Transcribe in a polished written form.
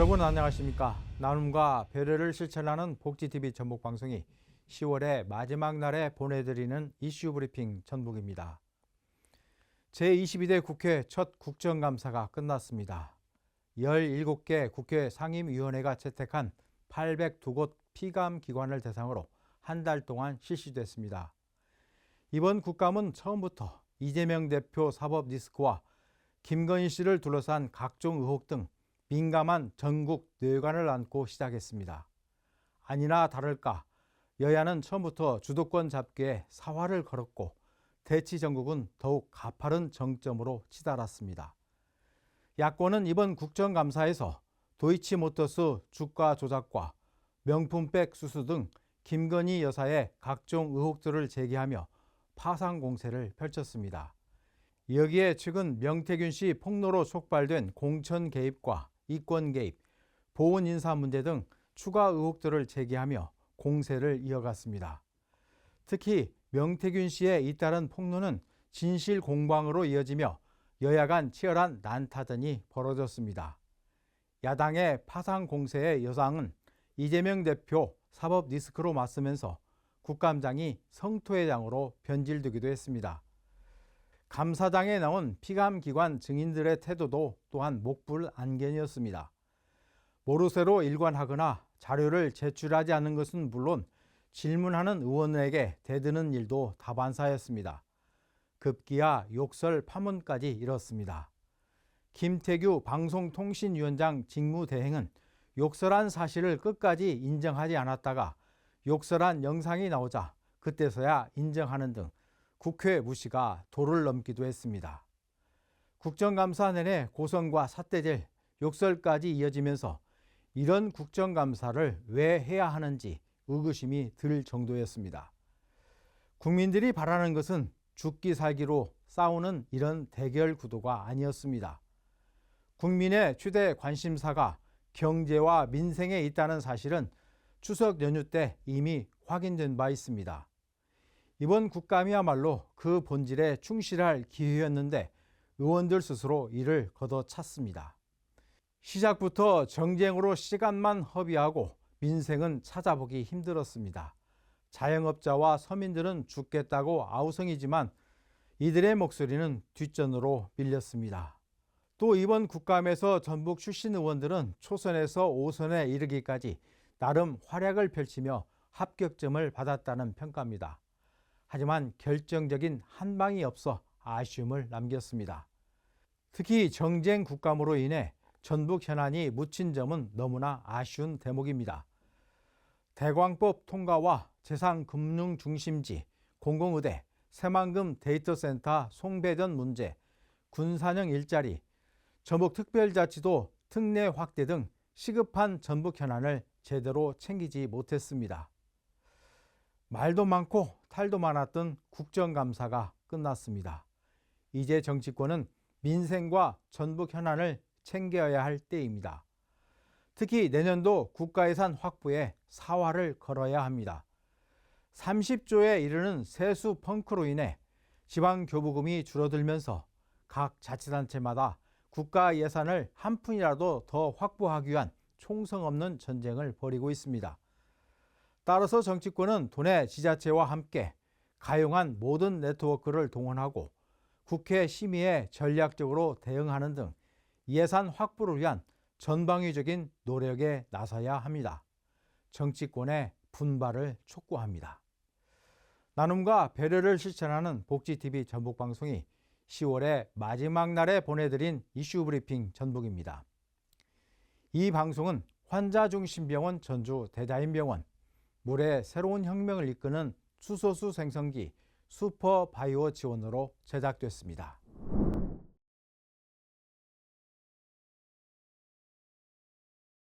여러분 안녕하십니까? 나눔과 배려를 실천하는 복지TV 전북방송이 10월의 마지막 날에 보내드리는 이슈 브리핑 전북입니다. 제22대 국회 첫 국정감사가 끝났습니다. 17개 국회 상임위원회가 채택한 802곳 피감기관을 대상으로 한 달 동안 실시됐습니다. 이번 국감은 처음부터 이재명 대표 사법 리스크와 김건희 씨를 둘러싼 각종 의혹 등 민감한 전국 뇌관을 안고 시작했습니다. 아니나 다를까 여야는 처음부터 주도권 잡기에 사활을 걸었고 대치 전국은 더욱 가파른 정점으로 치달았습니다. 야권은 이번 국정감사에서 도이치모터스 주가 조작과 명품백 수수 등 김건희 여사의 각종 의혹들을 제기하며 파상 공세를 펼쳤습니다. 여기에 최근 명태균 씨 폭로로 촉발된 공천 개입과 이권 개입, 보훈 인사 문제 등 추가 의혹들을 제기하며 공세를 이어갔습니다. 특히 명태균 씨의 잇따른 폭로는 진실 공방으로 이어지며 여야 간 치열한 난타전이 벌어졌습니다. 야당의 파상 공세의 여상은 이재명 대표 사법 리스크로 맞서면서 국감장이 성토의 장으로 변질되기도 했습니다. 감사장에 나온 피감기관 증인들의 태도도 또한 목불안견이었습니다. 모르쇠로 일관하거나 자료를 제출하지 않는 것은 물론 질문하는 의원에게 대드는 일도 다반사였습니다. 급기야 욕설 파문까지 일었습니다. 김태규 방송통신위원장 직무대행은 욕설한 사실을 끝까지 인정하지 않았다가 욕설한 영상이 나오자 그때서야 인정하는 등 국회 무시가 도를 넘기도 했습니다. 국정감사 내내 고성과 삿대질, 욕설까지 이어지면서 이런 국정감사를 왜 해야 하는지 의구심이 들 정도였습니다. 국민들이 바라는 것은 죽기 살기로 싸우는 이런 대결 구도가 아니었습니다. 국민의 최대 관심사가 경제와 민생에 있다는 사실은 추석 연휴 때 이미 확인된 바 있습니다. 이번 국감이야말로 그 본질에 충실할 기회였는데 의원들 스스로 이를 걷어찼습니다. 시작부터 정쟁으로 시간만 허비하고 민생은 찾아보기 힘들었습니다. 자영업자와 서민들은 죽겠다고 아우성이지만 이들의 목소리는 뒷전으로 밀렸습니다. 또 이번 국감에서 전북 출신 의원들은 초선에서 5선에 이르기까지 나름 활약을 펼치며 합격점을 받았다는 평가입니다. 하지만 결정적인 한 방이 없어 아쉬움을 남겼습니다. 특히 정쟁 국감으로 인해 전북 현안이 묻힌 점은 너무나 아쉬운 대목입니다. 대광법 통과와 재상금융중심지, 공공의대, 새만금 데이터센터 송배전 문제, 군산형 일자리, 전북특별자치도 특례 확대 등 시급한 전북 현안을 제대로 챙기지 못했습니다. 말도 많고 탈도 많았던 국정감사가 끝났습니다. 이제 정치권은 민생과 전북 현안을 챙겨야 할 때입니다. 특히 내년도 국가예산 확보에 사활을 걸어야 합니다. 30조에 이르는 세수 펑크로 인해 지방교부금이 줄어들면서 각 자치단체마다 국가 예산을 한 푼이라도 더 확보하기 위한 총성 없는 전쟁을 벌이고 있습니다. 따라서 정치권은 도내 지자체와 함께 가용한 모든 네트워크를 동원하고 국회 심의에 전략적으로 대응하는 등 예산 확보를 위한 전방위적인 노력에 나서야 합니다. 정치권의 분발을 촉구합니다. 나눔과 배려를 실천하는 복지TV 전북방송이 10월의 마지막 날에 보내드린 이슈 브리핑 전북입니다. 이 방송은 환자중심병원 전주 대자인병원, 물의 새로운 혁명을 이끄는 수소수 생성기 슈퍼바이오 지원으로 제작됐습니다.